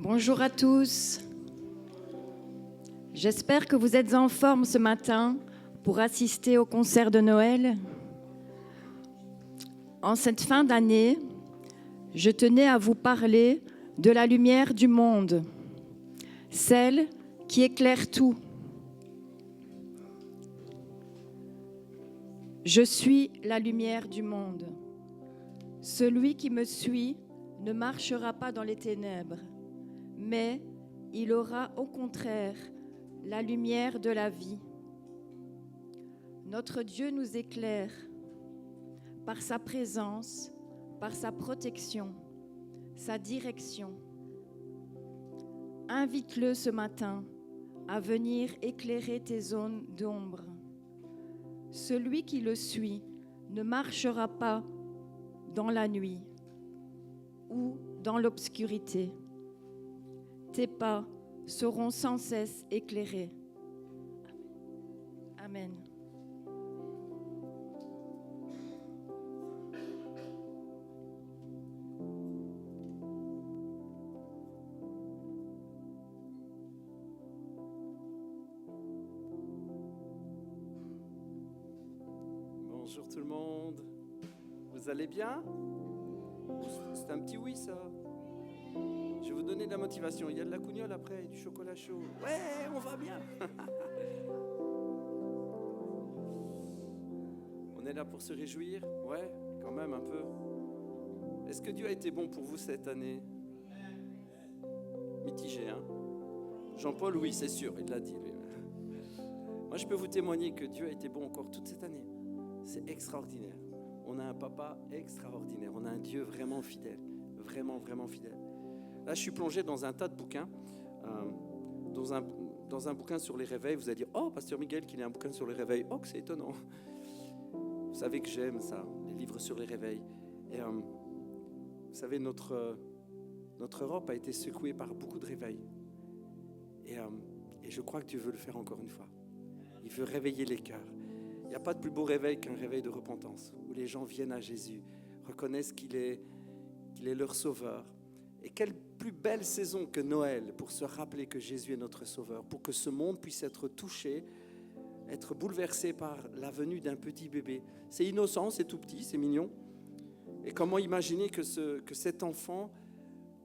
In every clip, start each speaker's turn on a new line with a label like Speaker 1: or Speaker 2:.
Speaker 1: Bonjour à tous. J'espère que vous êtes en forme ce matin pour assister au concert de Noël. En cette fin d'année, je tenais à vous parler de la lumière du monde, celle qui éclaire tout. Je suis la lumière du monde. Celui qui me suit ne marchera pas dans les ténèbres, mais il aura au contraire la lumière de la vie. Notre Dieu nous éclaire par sa présence, par sa protection, sa direction. Invite-le ce matin à venir éclairer tes zones d'ombre. Celui qui le suit ne marchera pas dans la nuit ou dans l'obscurité. Tes pas seront sans cesse éclairés. Amen.
Speaker 2: Bonjour tout le monde, vous allez bien? C'est un petit oui ça. Je vais vous donner de la motivation, il y a de la cougnole après, du chocolat chaud. Ouais, on va bien. On est là pour se réjouir? Ouais, quand même un peu. Est-ce que Dieu a été bon pour vous cette année? Mitigé, hein? Jean-Paul, oui, c'est sûr, il l'a dit lui. Moi je peux vous témoigner que Dieu a été bon encore toute cette année. C'est extraordinaire. On a un papa extraordinaire. On a un Dieu vraiment fidèle. Vraiment, vraiment fidèle. Là, je suis plongé dans un tas de bouquins. Dans un bouquin sur les réveils, vous allez dire « Oh, Pasteur Miguel, qu'il ait un bouquin sur les réveils. Oh, que c'est étonnant. » Vous savez que j'aime ça, les livres sur les réveils. Et vous savez, notre Europe a été secouée par beaucoup de réveils. Et je crois que Dieu veut le faire encore une fois. Il veut réveiller les cœurs. Il n'y a pas de plus beau réveil qu'un réveil de repentance, où les gens viennent à Jésus, reconnaissent qu'il est leur sauveur. Et quelle plus belle saison que Noël pour se rappeler que Jésus est notre sauveur, pour que ce monde puisse être touché, être bouleversé par la venue d'un petit bébé. C'est innocent, c'est tout petit, c'est mignon. Et comment imaginer que cet enfant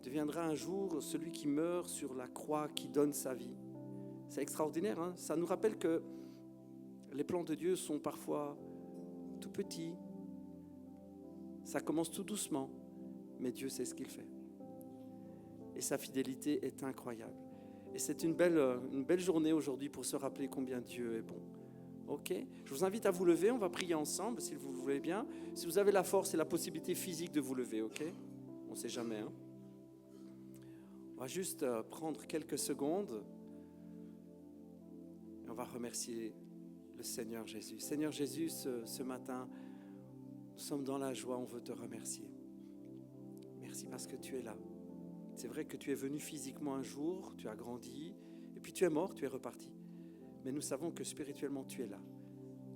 Speaker 2: deviendra un jour celui qui meurt sur la croix, qui donne sa vie. C'est extraordinaire, hein? Ça nous rappelle que les plans de Dieu sont parfois tout petits. Ça commence tout doucement, mais Dieu sait ce qu'il fait. Et sa fidélité est incroyable. Et c'est une belle journée aujourd'hui pour se rappeler combien Dieu est bon. Ok? Je vous invite à vous lever, on va prier ensemble si vous le voulez bien. Si vous avez la force et la possibilité physique de vous lever, ok? On ne sait jamais, hein? On va juste prendre quelques secondes et on va remercier le Seigneur Jésus. Seigneur Jésus, ce matin, nous sommes dans la joie, on veut te remercier. Merci parce que tu es là. C'est vrai que tu es venu physiquement un jour, tu as grandi, et puis tu es mort, tu es reparti. Mais nous savons que spirituellement, tu es là.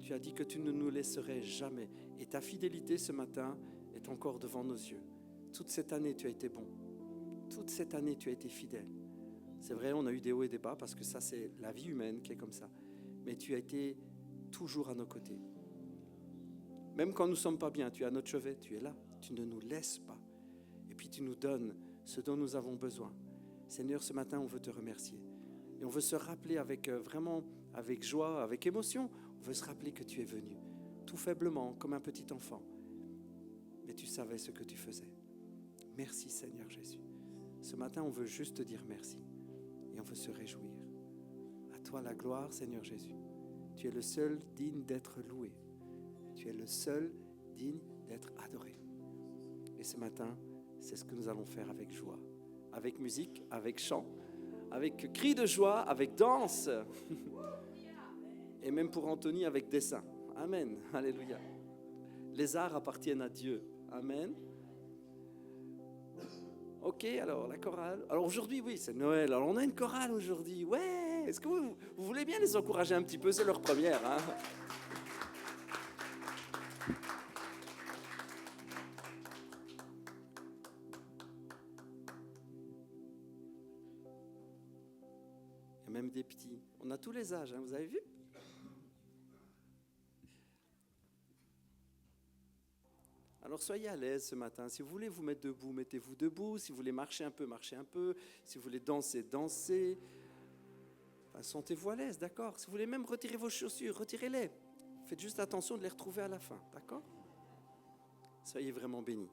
Speaker 2: Tu as dit que tu ne nous laisserais jamais. Et ta fidélité ce matin est encore devant nos yeux. Toute cette année, tu as été bon. Toute cette année, tu as été fidèle. C'est vrai, on a eu des hauts et des bas, parce que ça, c'est la vie humaine qui est comme ça. Mais tu as été toujours à nos côtés. Même quand nous ne sommes pas bien, tu es à notre chevet, tu es là. Tu ne nous laisses pas. Et puis tu nous donnes ce dont nous avons besoin. Seigneur, ce matin, on veut te remercier. Et on veut se rappeler vraiment avec joie, avec émotion. On veut se rappeler que tu es venu, tout faiblement, comme un petit enfant. Mais tu savais ce que tu faisais. Merci Seigneur Jésus. Ce matin, on veut juste te dire merci. Et on veut se réjouir. À toi la gloire, Seigneur Jésus. Tu es le seul digne d'être loué. Tu es le seul digne d'être adoré. Et ce matin, c'est ce que nous allons faire avec joie. Avec musique, avec chant, avec cri de joie, avec danse. Et même pour Anthony, avec dessin. Amen. Alléluia. Les arts appartiennent à Dieu. Amen. Ok, alors la chorale. Alors aujourd'hui, oui, c'est Noël. Alors on a une chorale aujourd'hui. Ouais, est-ce que vous voulez bien les encourager un petit peu? C'est leur première, hein? y a même des petits. On a tous les âges, hein, vous avez vu? Alors soyez à l'aise ce matin. Si vous voulez vous mettre debout, mettez-vous debout. Si vous voulez marcher un peu, marchez un peu. Si vous voulez danser, dansez. Enfin, sentez-vous à l'aise, d'accord? Si vous voulez même retirer vos chaussures, retirez-les. Faites juste attention de les retrouver à la fin, d'accord? Soyez vraiment bénis.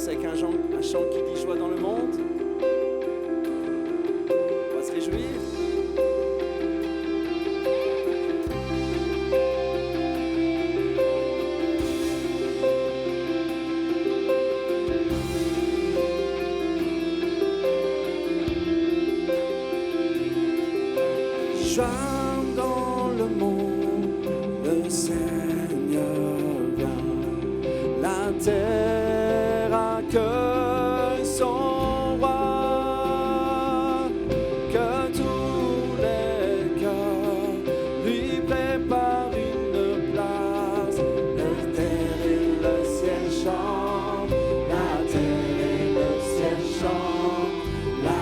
Speaker 2: Avec un chant qui dit joie dans le monde. On va se réjouir. Joie dans le monde, le Seigneur vient. La terre accueille son roi, que tous les cœurs lui préparent une place. La terre et le ciel chantent, la terre et le ciel chantent, la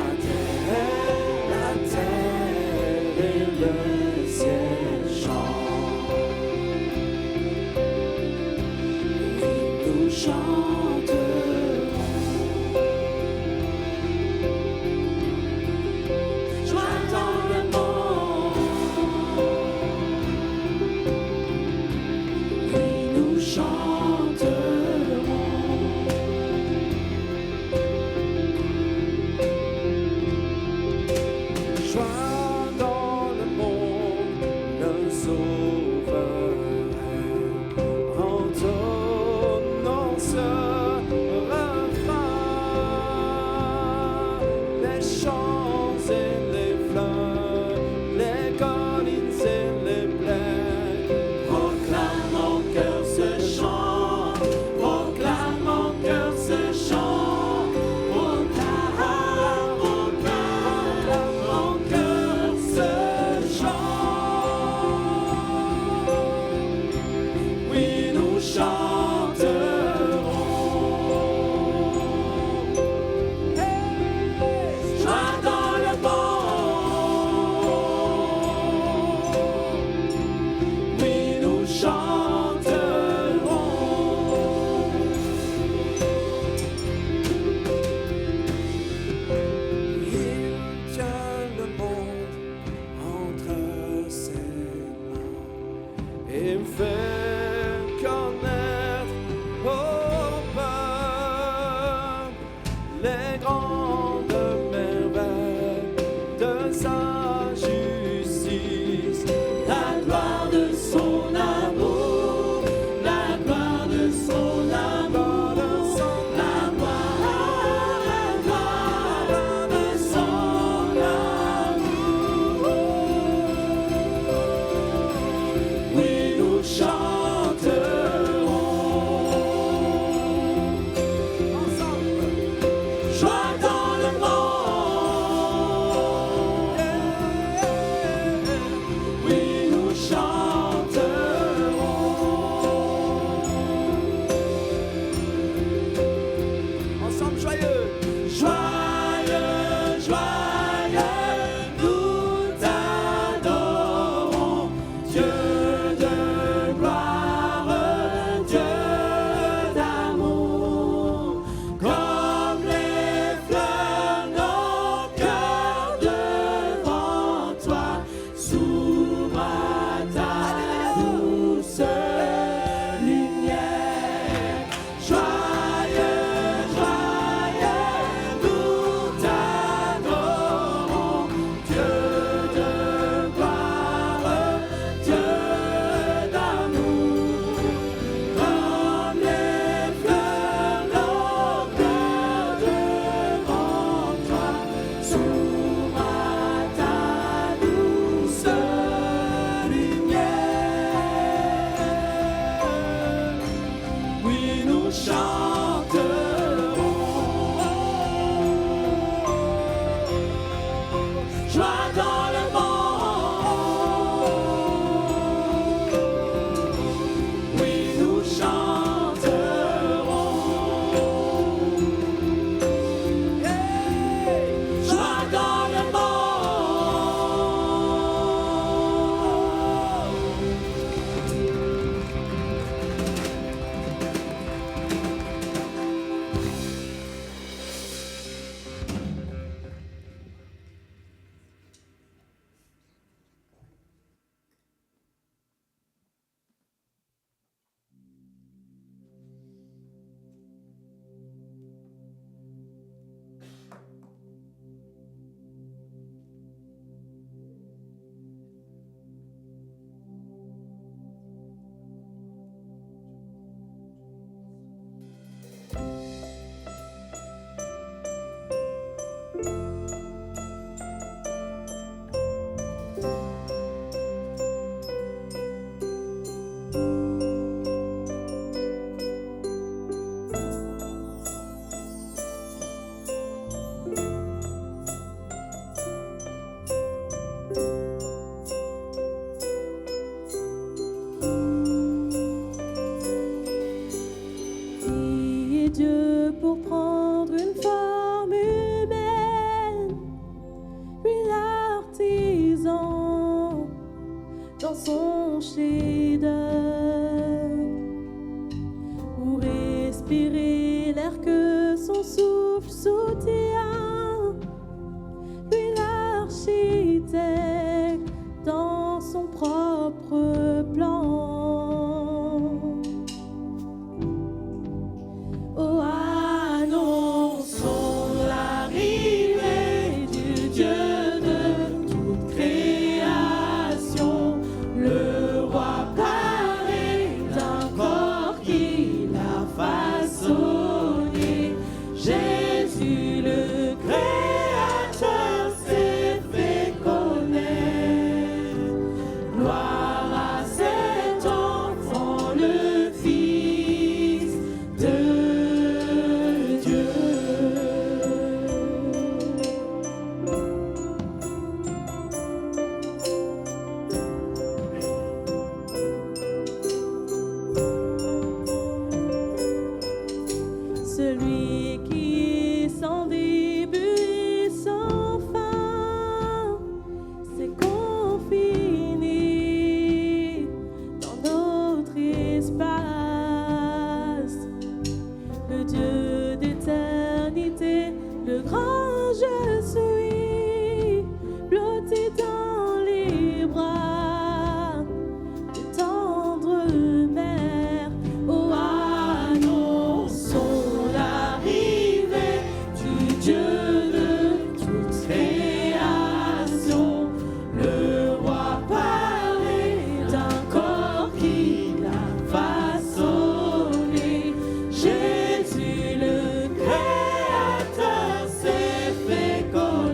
Speaker 2: terre et le ciel chantent. Oui, nous chantons. Joie dans
Speaker 3: je suis blotti dans les bras de tendre mère. Oh, annonçons l'arrivée du Dieu de toute création. Le roi parlait d'un corps qu'il a façonné. Jésus le Créateur s'est fait corps.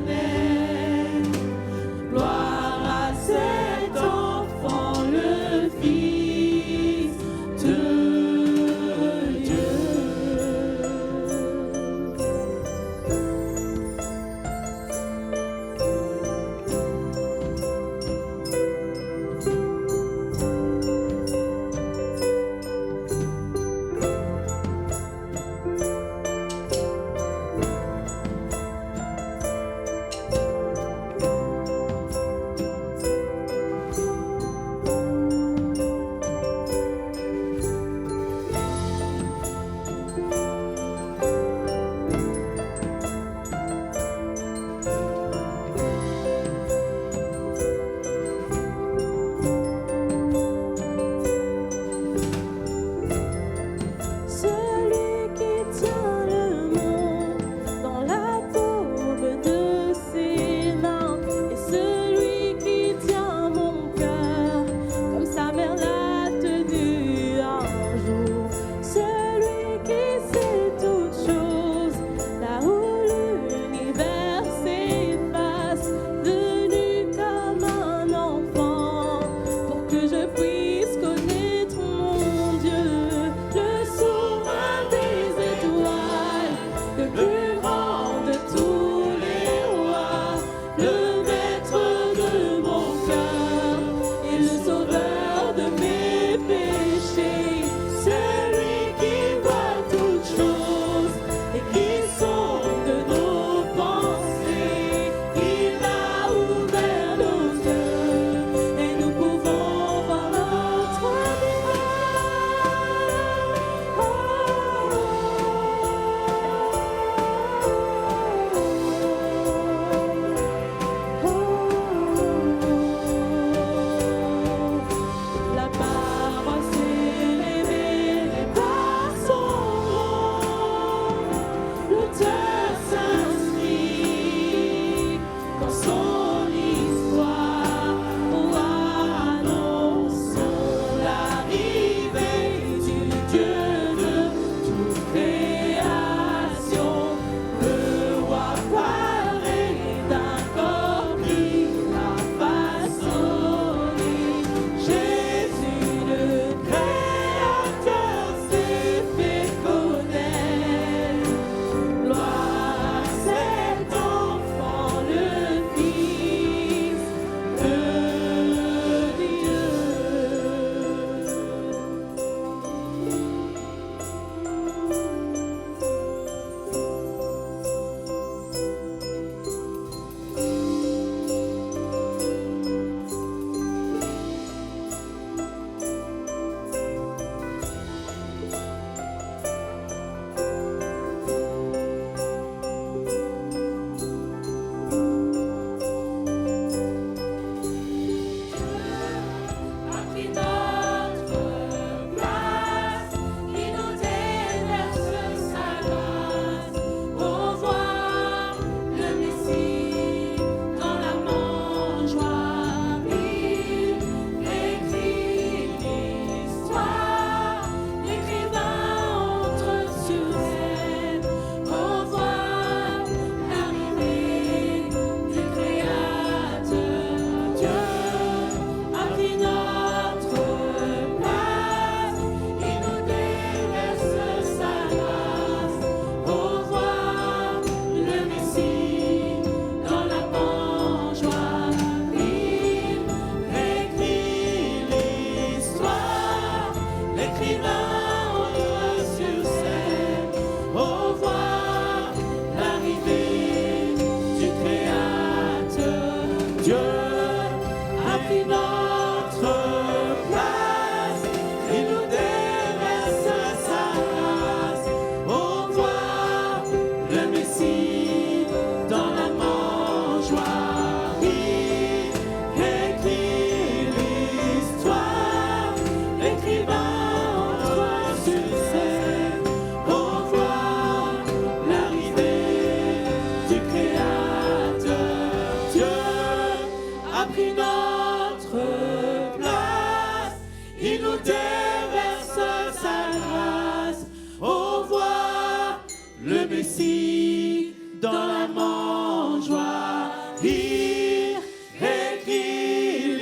Speaker 3: Il écrit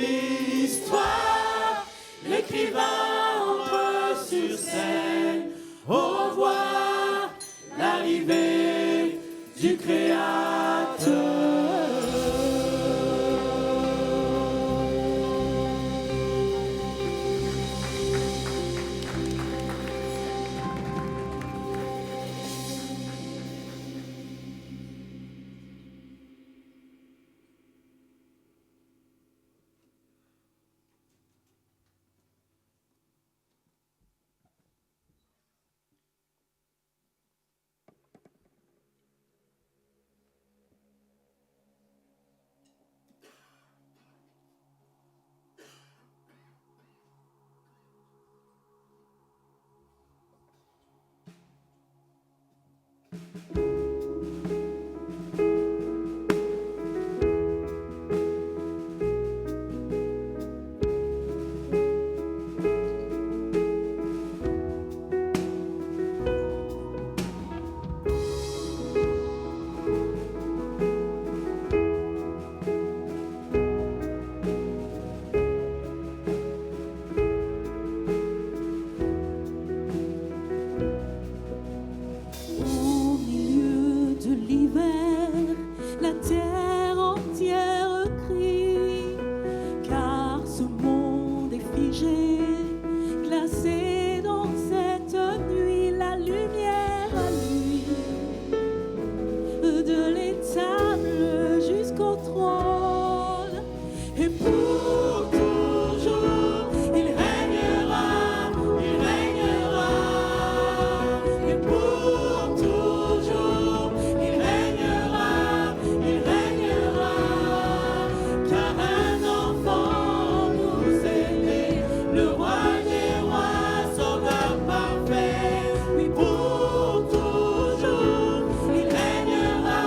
Speaker 3: l'histoire, l'écrivain entre sur scène, au voir l'arrivée du Créateur.
Speaker 4: Au milieu de l'hiver, la terre entière crie, car ce monde est figé, glacé dans cette nuit. La lumière à lui, de l'étable jusqu'au trône, et pour toujours il régnera, il régnera. Et pour toujours, il régnera, car un enfant nous est né, le roi des rois, sauveur parfait. Oui, pour toujours, il régnera,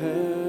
Speaker 4: Alléluia.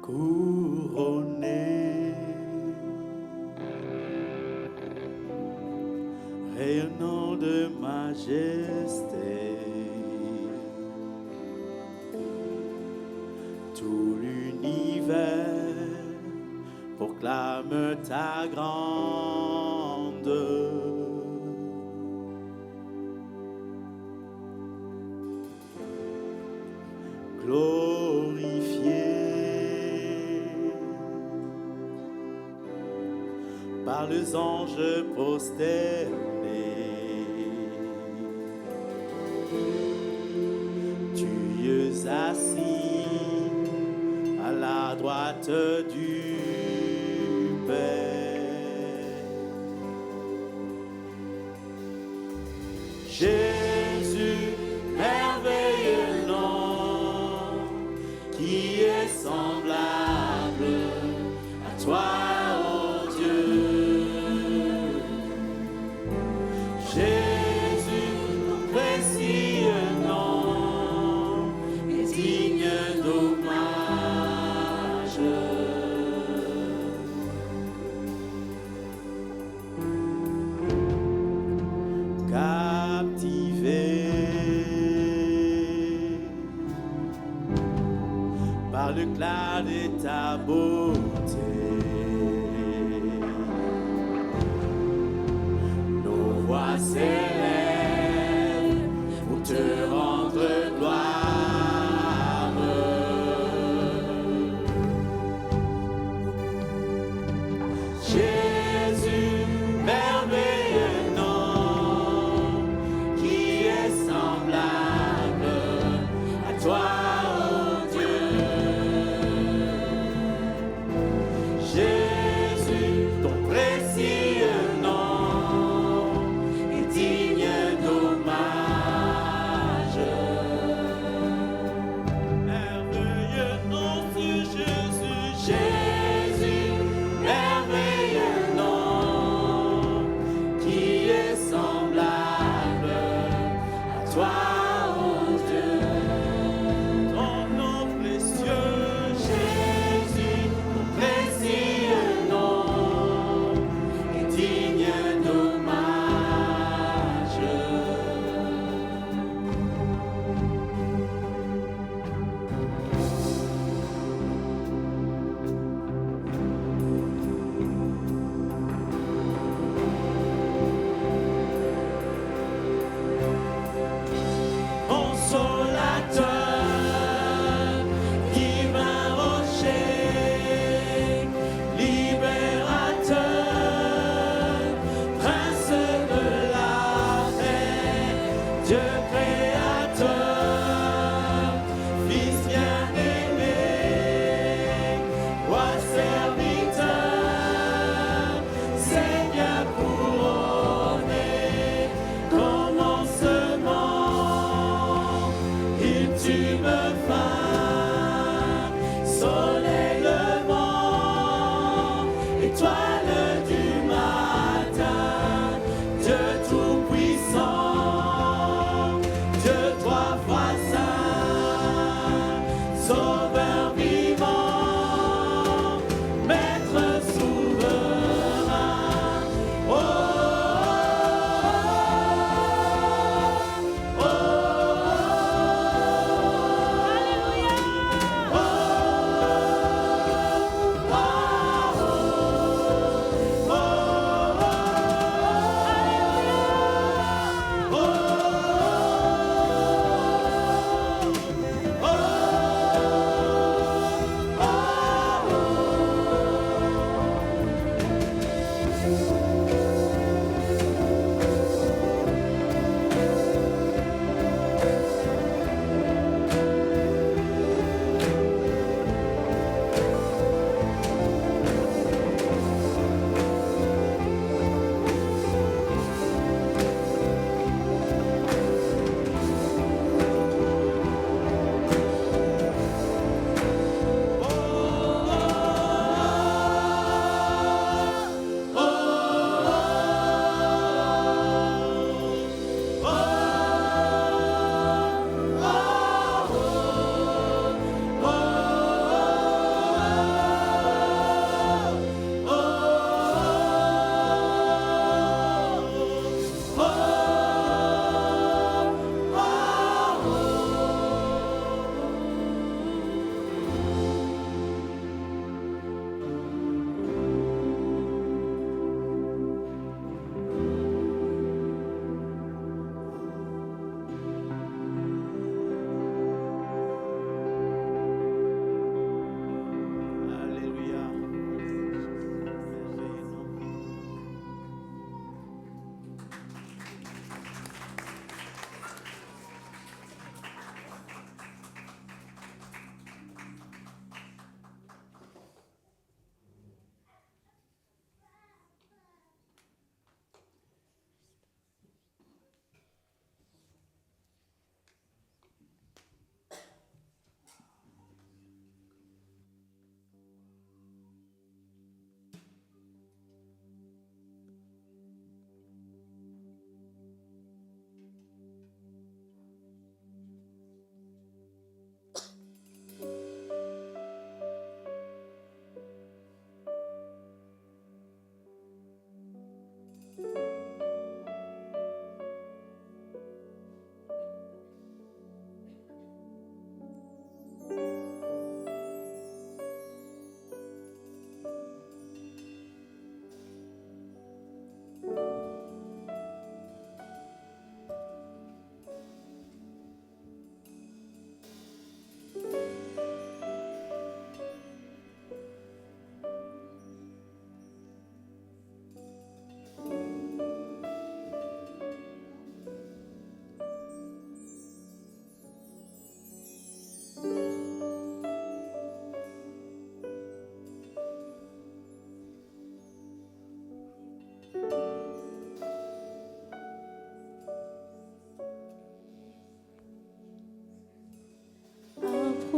Speaker 3: couronné, rayonnant de majesté. Tout l'univers proclame ta grande glorifié par les anges prosternés. Tu es assis à la droite du Père. Jésus, merveilleux nom, qui est semblable à toi, ô Dieu. Jésus, ton précieux nom est digne d'hommage. Captivé par l'éclat de ta beauté, nos voix s'élèvent pour te rendre gloire. Jésus, merveilleux nom, qui est semblable à toi, ô Dieu. Jésus, ton précieux nom est digne d'hommage. Merveilleux nom sur Jésus, Jésus, merveilleux nom, qui est semblable à toi, ô Dieu. Ton nom précieux, Jésus, ton précieux nom est digne d'hommage. Consolateur, divin rocher, libérateur, prince de la paix, Dieu créateur, Fils bien-aimé, roi serviteur, Seigneur couronné, commencement, ultime fin, soleil levant, étoile du matin, Dieu tout-puissant, Dieu trois fois saint, sauveur vivant, maître souverain. Oh, oh, oh, oh, oh.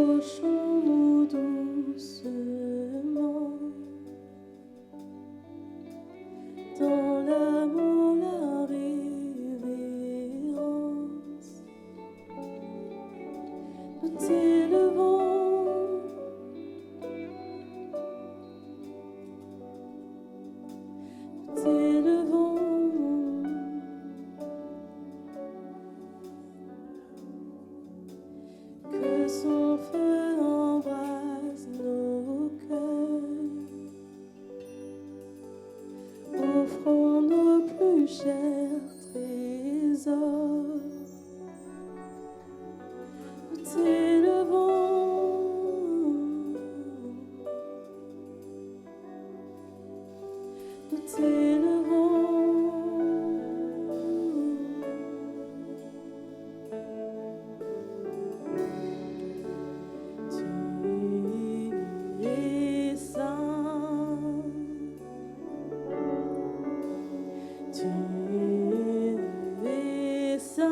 Speaker 4: Approchons-nous doucement dans l'amour, la révérence. Nous t'élevons, nous t'élevons. Que son feu embrase nos cœurs. Offrons nos plus chers trésors. Nous t'élevons. Nous t'élevons. Tu es saint. Tu es saint.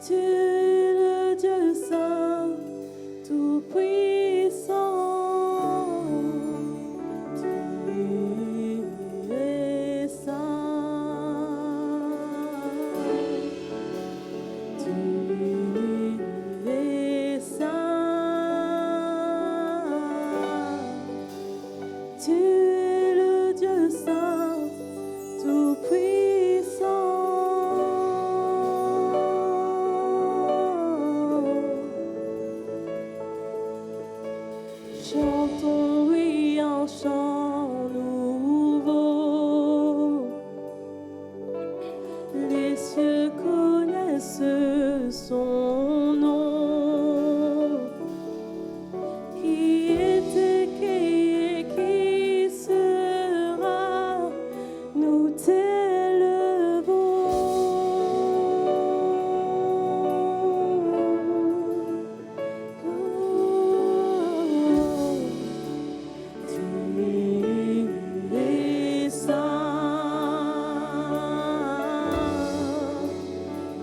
Speaker 4: Tu es le Dieu saint, tout-puissant. Tu es saint. Tu es saint. Tu es le Dieu saint, tout-puissant. Chantons, oui, un chant nouveau. Les cieux connaissent son nom. Qui était, qui est, qui sera, nous t'élevons. Tu es saint.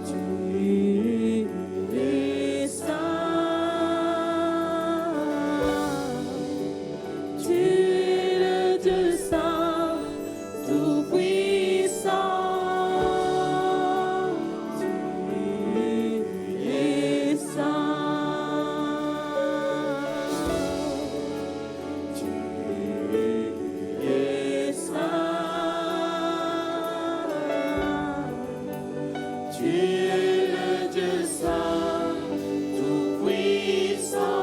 Speaker 4: Tu es saint. Tu es le Dieu saint, tout-puissant. Tu es saint. Tu es saint. Tu es le Dieu saint, tout-puissant.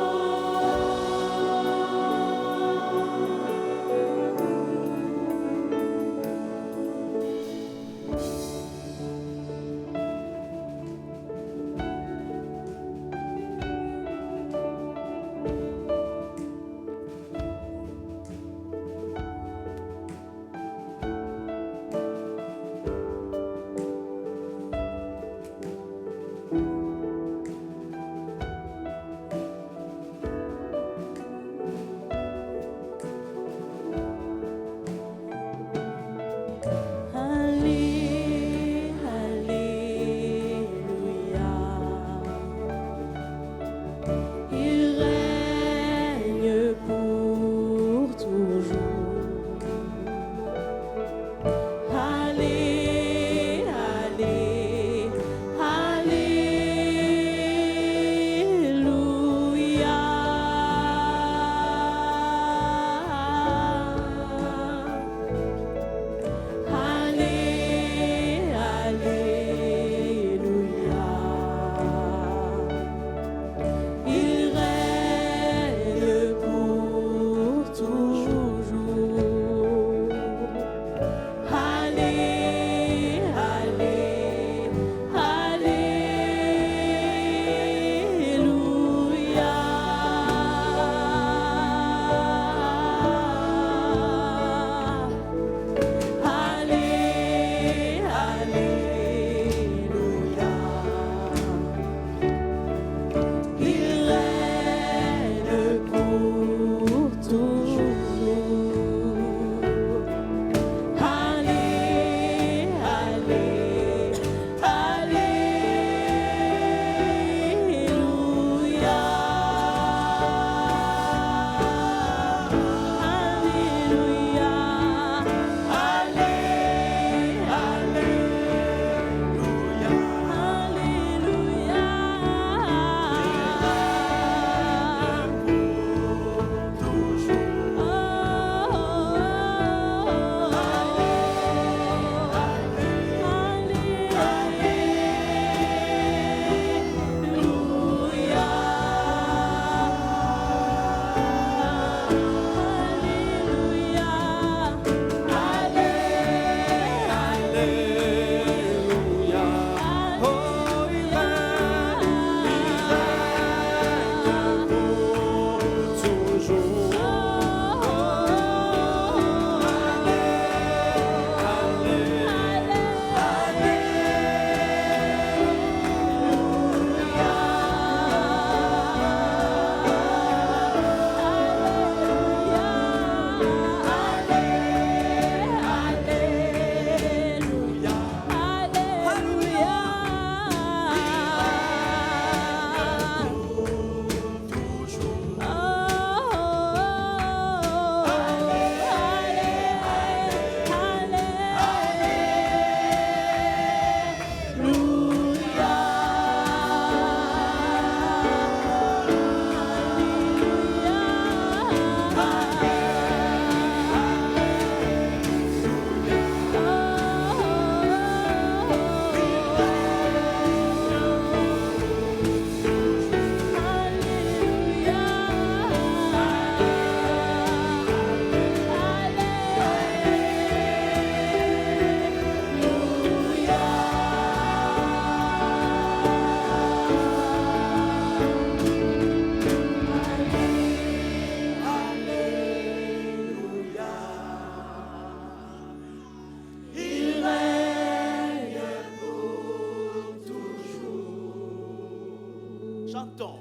Speaker 3: Chantons.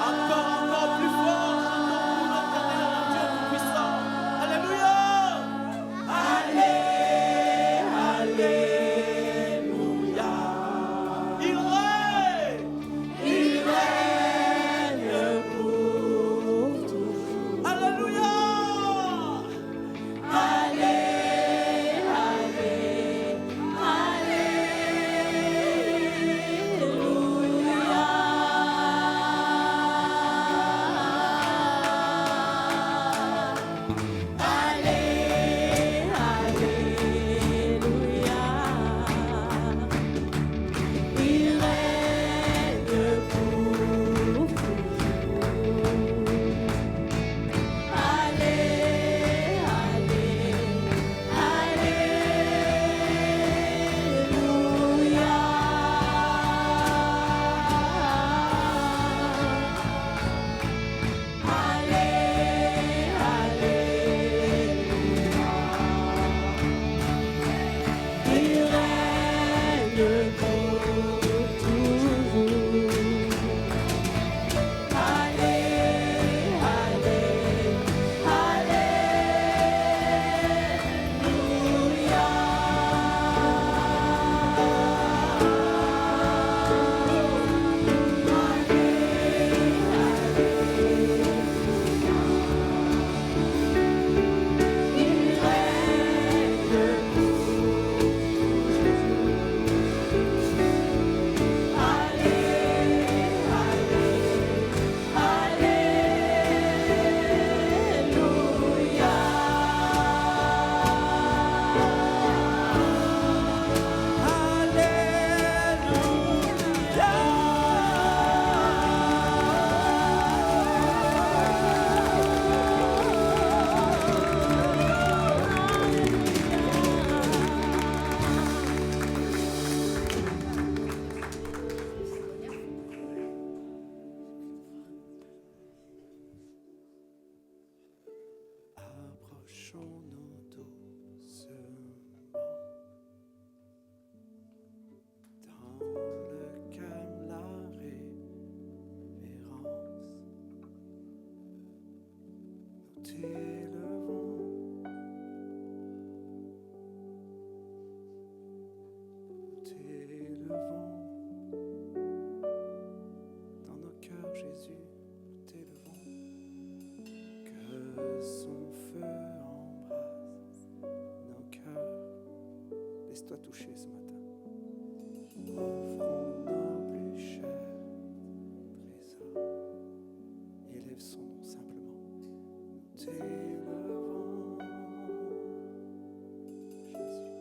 Speaker 3: Encore plus fort, chantons pour l'éternel, Dieu tout-puissant. Alléluia. Il règne pour toujours. Alléluia. Approchons-nous doucement dans le calme, la révérence. Nous t'élevons, dans nos cœurs, Jésus, nous t'élevons. Que son feu embrasse nos cœurs. Laisse-toi toucher ce matin. Offrons nos plus chers trésors. Élève son nom simplement. Nous t'élevons, Jésus.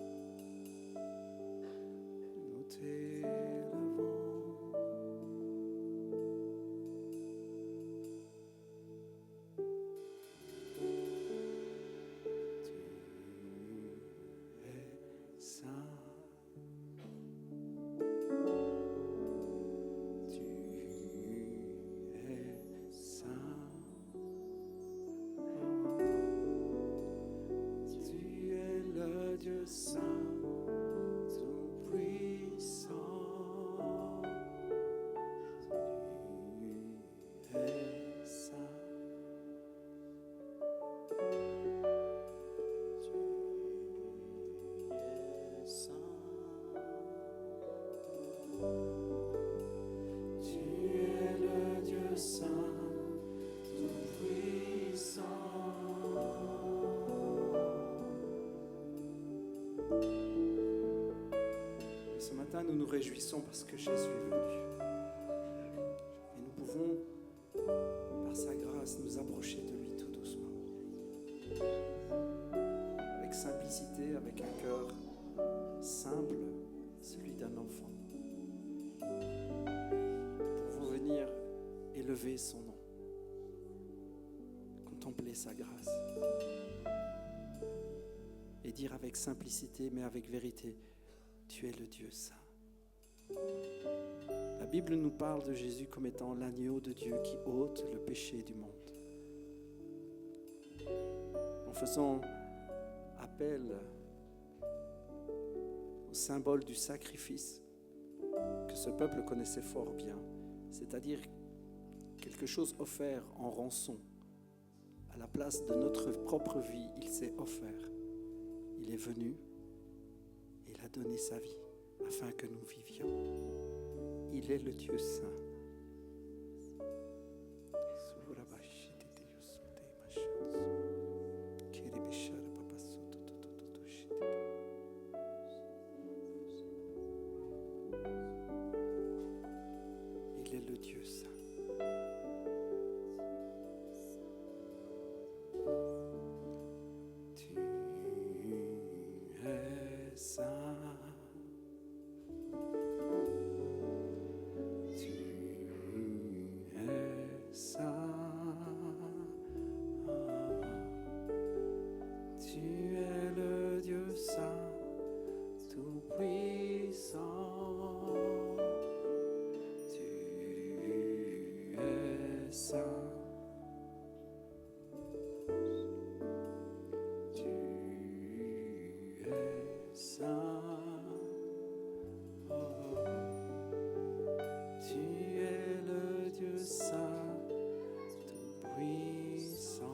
Speaker 3: Nous t'élevons. Dieu saint, tout-puissant, tu es saint, tu es le Dieu saint, tout-puissant. Ce matin, nous nous réjouissons parce que Jésus est venu. Et nous pouvons, par sa grâce, nous approcher de lui tout doucement. Avec simplicité, avec un cœur simple, celui d'un enfant. Nous pouvons venir élever son nom, contempler sa grâce et dire avec simplicité, mais avec vérité, tu es le Dieu saint. La Bible nous parle de Jésus comme étant l'agneau de Dieu qui ôte le péché du monde. En faisant
Speaker 2: rappelle au symbole du sacrifice que ce peuple connaissait fort bien, c'est-à-dire quelque chose offert en rançon. À la place de notre propre vie, il s'est offert. Il est venu et il a donné sa vie afin que nous vivions. Il est le Dieu saint. Il est le Dieu saint. Tu es saint. Tu es saint. Tu es le Dieu saint, tout puissant. Tu es saint. Tu es saint. Oh. Tu es le Dieu saint, tout puissant.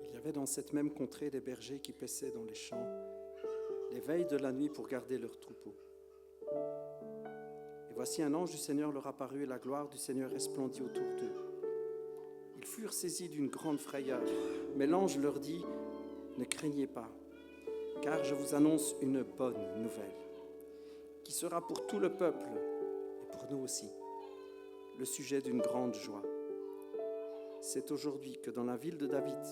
Speaker 2: Il y avait dans cette même contrée des bergers qui paissaient dans les champs, les veilles de la nuit pour garder leurs troupeaux. Et voici un ange du Seigneur leur apparut et la gloire du Seigneur resplendit autour d'eux. Ils furent saisis d'une grande frayeur, mais l'ange leur dit, « Ne craignez pas, car je vous annonce une bonne nouvelle, qui sera pour tout le peuple et pour nous aussi, le sujet d'une grande joie. C'est aujourd'hui que dans la ville de David,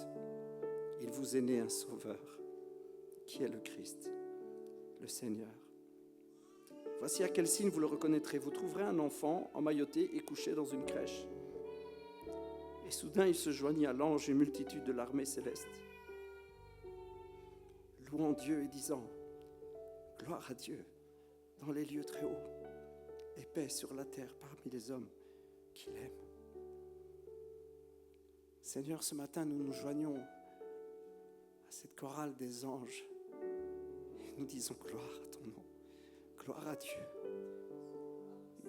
Speaker 2: il vous est né un sauveur, qui est le Christ, le Seigneur. Voici à quel signe vous le reconnaîtrez. Vous trouverez un enfant emmailloté et couché dans une crèche. » Et soudain, il se joignit à l'ange une multitude de l'armée céleste, louant Dieu et disant, « Gloire à Dieu dans les lieux très hauts, et paix sur la terre parmi les hommes qu'il aime. » Seigneur, ce matin, nous nous joignons à cette chorale des anges et nous disons gloire à ton nom, gloire à Dieu,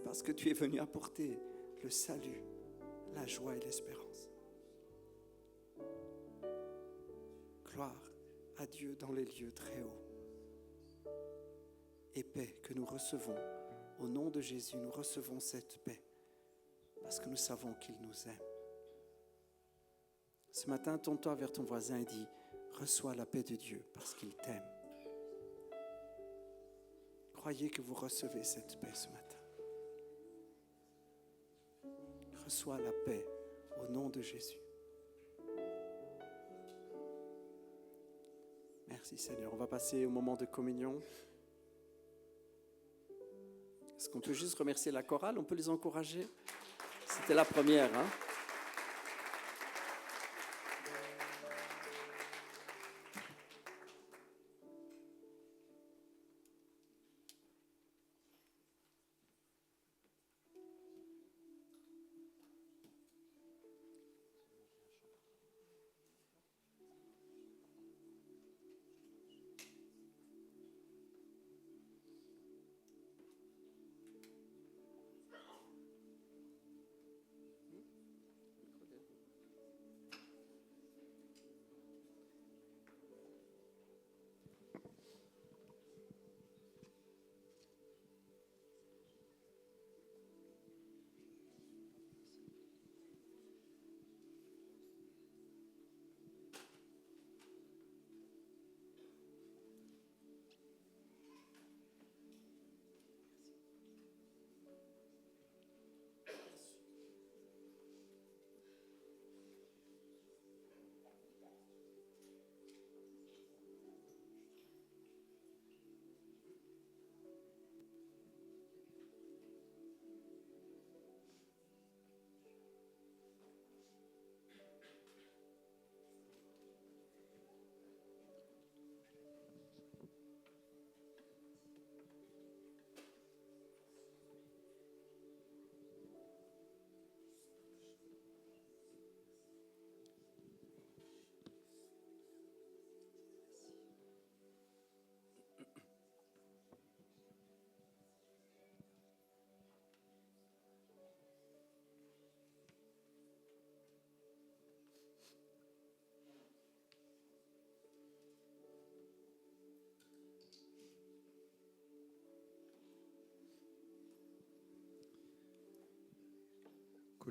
Speaker 2: parce que tu es venu apporter le salut, la joie et l'espérance. Gloire à Dieu dans les lieux très hauts. Et paix que nous recevons, au nom de Jésus, nous recevons cette paix parce que nous savons qu'il nous aime. Ce matin, tourne-toi vers ton voisin et dis, reçois la paix de Dieu parce qu'il t'aime. Croyez que vous recevez cette paix ce matin. Reçois la paix au nom de Jésus. Merci Seigneur. On va passer au moment de communion. Est-ce qu'on peut juste remercier la chorale? On peut les encourager? C'était la première, hein?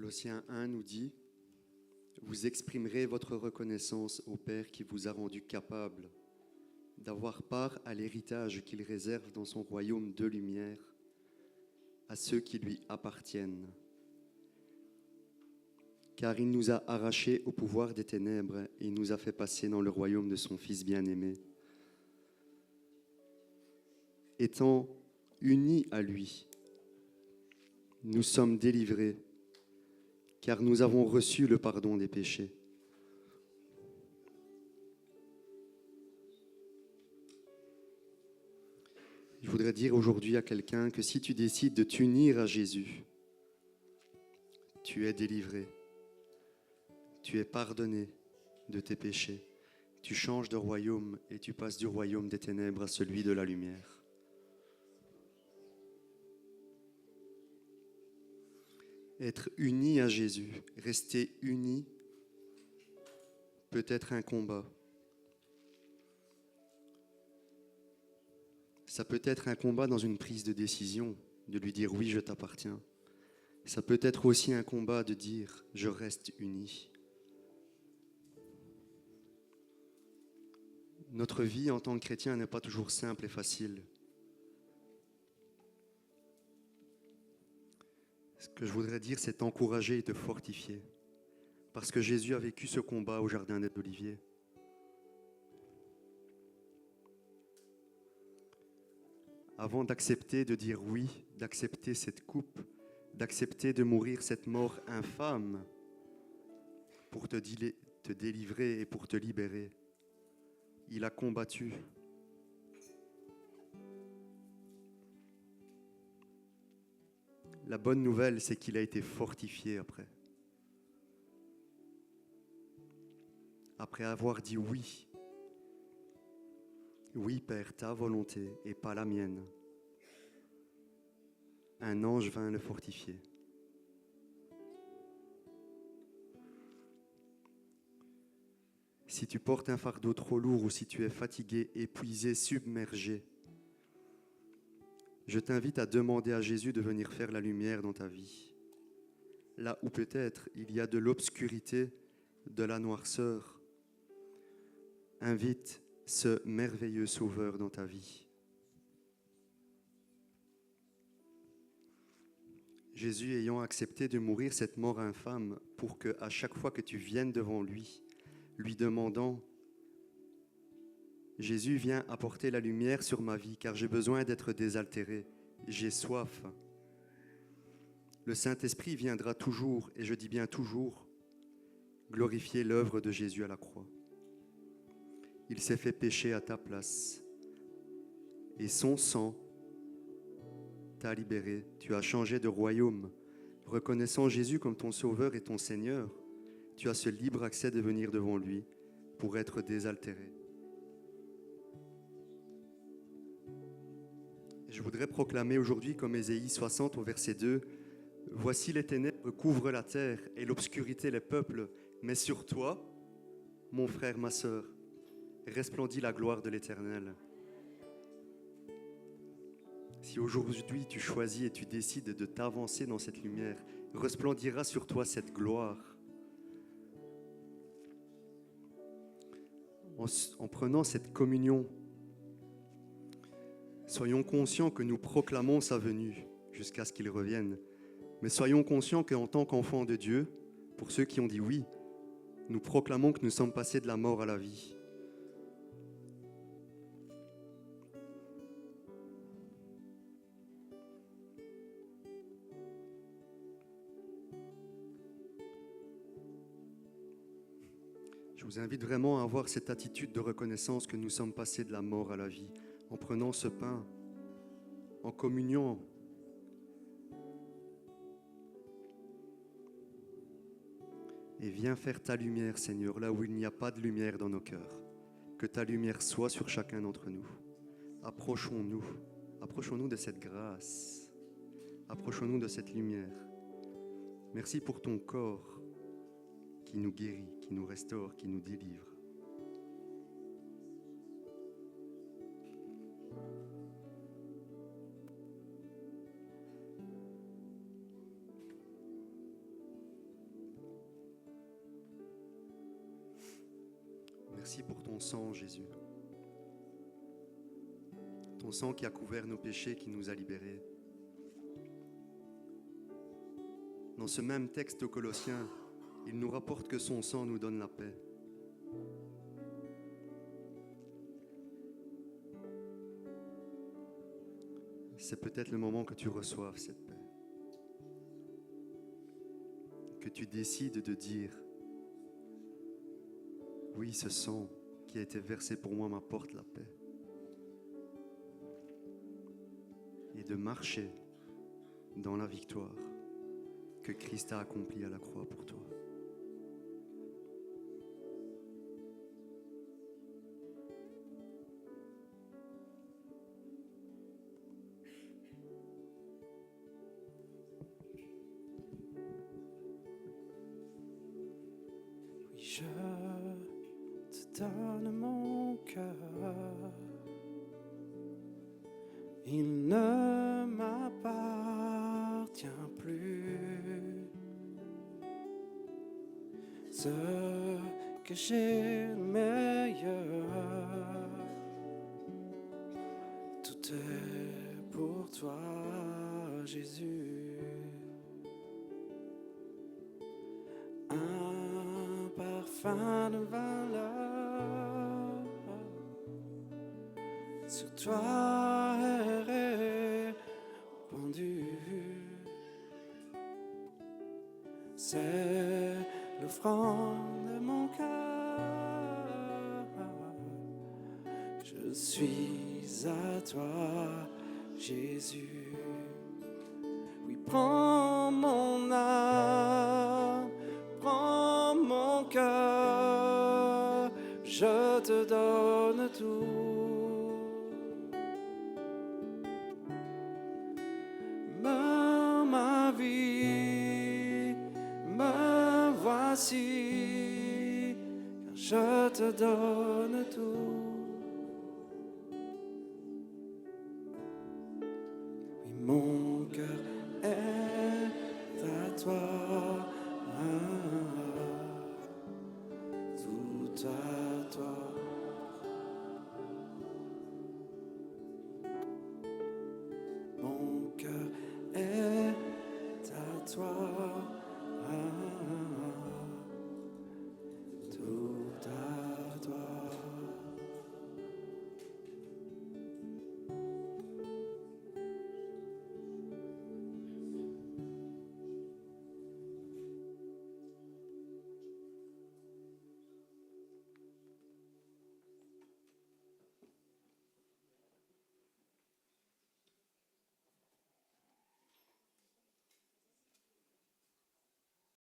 Speaker 5: Colossiens 1 nous dit « Vous exprimerez votre reconnaissance au Père qui vous a rendu capable d'avoir part à l'héritage qu'il réserve dans son royaume de lumière à ceux qui lui appartiennent. Car il nous a arrachés au pouvoir des ténèbres et il nous a fait passer dans le royaume de son Fils bien-aimé. Étant unis à lui, nous sommes délivrés, car nous avons reçu le pardon des péchés. Je voudrais dire aujourd'hui à quelqu'un que si tu décides de t'unir à Jésus, tu es délivré, tu es pardonné de tes péchés, tu changes de royaume et tu passes du royaume des ténèbres à celui de la lumière. Être uni à Jésus, rester uni, peut être un combat. Ça peut être un combat dans une prise de décision, de lui dire oui, je t'appartiens. Ça peut être aussi un combat de dire je reste uni. Notre vie en tant que chrétien n'est pas toujours simple et facile. Ce que je voudrais dire, c'est t'encourager et te fortifier. Parce que Jésus a vécu ce combat au jardin des Oliviers. Avant d'accepter de dire oui, d'accepter cette coupe, d'accepter de mourir cette mort infâme pour te délivrer et pour te libérer, il a combattu. La bonne nouvelle, c'est qu'il a été fortifié après. Après avoir dit oui. Oui, Père, ta volonté et pas la mienne. Un ange vint le fortifier. Si tu portes un fardeau trop lourd ou si tu es fatigué, épuisé, submergé, je t'invite à demander à Jésus de venir faire la lumière dans ta vie. Là où peut-être il y a de l'obscurité, de la noirceur, invite ce merveilleux Sauveur dans ta vie. Jésus ayant accepté de mourir cette mort infâme pour que, à chaque fois que tu viennes devant lui, lui demandant « Jésus, viens apporter la lumière sur ma vie, car j'ai besoin d'être désaltéré, j'ai soif. » Le Saint-Esprit viendra toujours, et je dis bien toujours, glorifier l'œuvre de Jésus à la croix. Il s'est fait pécher à ta place, et son sang t'a libéré. Tu as changé de royaume. Reconnaissant Jésus comme ton Sauveur et ton Seigneur, tu as ce libre accès de venir devant lui pour être désaltéré. Je voudrais proclamer aujourd'hui, comme Ésaïe 60 au verset 2, « Voici les ténèbres couvrent la terre et l'obscurité les peuples, mais sur toi, mon frère, ma sœur, resplendit la gloire de l'Éternel. » Si aujourd'hui tu choisis et tu décides de t'avancer dans cette lumière, resplendira sur toi cette gloire. En prenant cette communion, soyons conscients que nous proclamons sa venue jusqu'à ce qu'il revienne. Mais soyons conscients qu'en tant qu'enfants de Dieu, pour ceux qui ont dit oui, nous proclamons que nous sommes passés de la mort à la vie. Je vous invite vraiment à avoir cette attitude de reconnaissance que nous sommes passés de la mort à la vie, en prenant ce pain, en communion. Et viens faire ta lumière, Seigneur, là où il n'y a pas de lumière dans nos cœurs. Que ta lumière soit sur chacun d'entre nous. Approchons-nous de cette grâce. Approchons-nous de cette lumière. Merci pour ton corps qui nous guérit, qui nous restaure, qui nous délivre. ton sang, Jésus. Ton sang qui a couvert nos péchés, qui nous a libérés. Dans ce même texte aux Colossiens, il nous rapporte que son sang nous donne la paix. C'est peut-être le moment que tu reçoives cette paix. Que tu décides de dire, oui, ce sang qui a été versé pour moi m'apporte la paix. Et de marcher dans la victoire que Christ a accomplie à la croix pour toi.
Speaker 2: Oui, je te donne mon cœur. Il ne m'appartient plus. Ce que j'ai le meilleur, tout est pour toi, Jésus. Un parfum de valeur sur toi est répandu. C'est l'offrande de mon cœur. Je suis à toi, Jésus. Oui, prends mon âme, prends mon cœur, je te donne tout. Ma vie, me voici, car je te donne tout.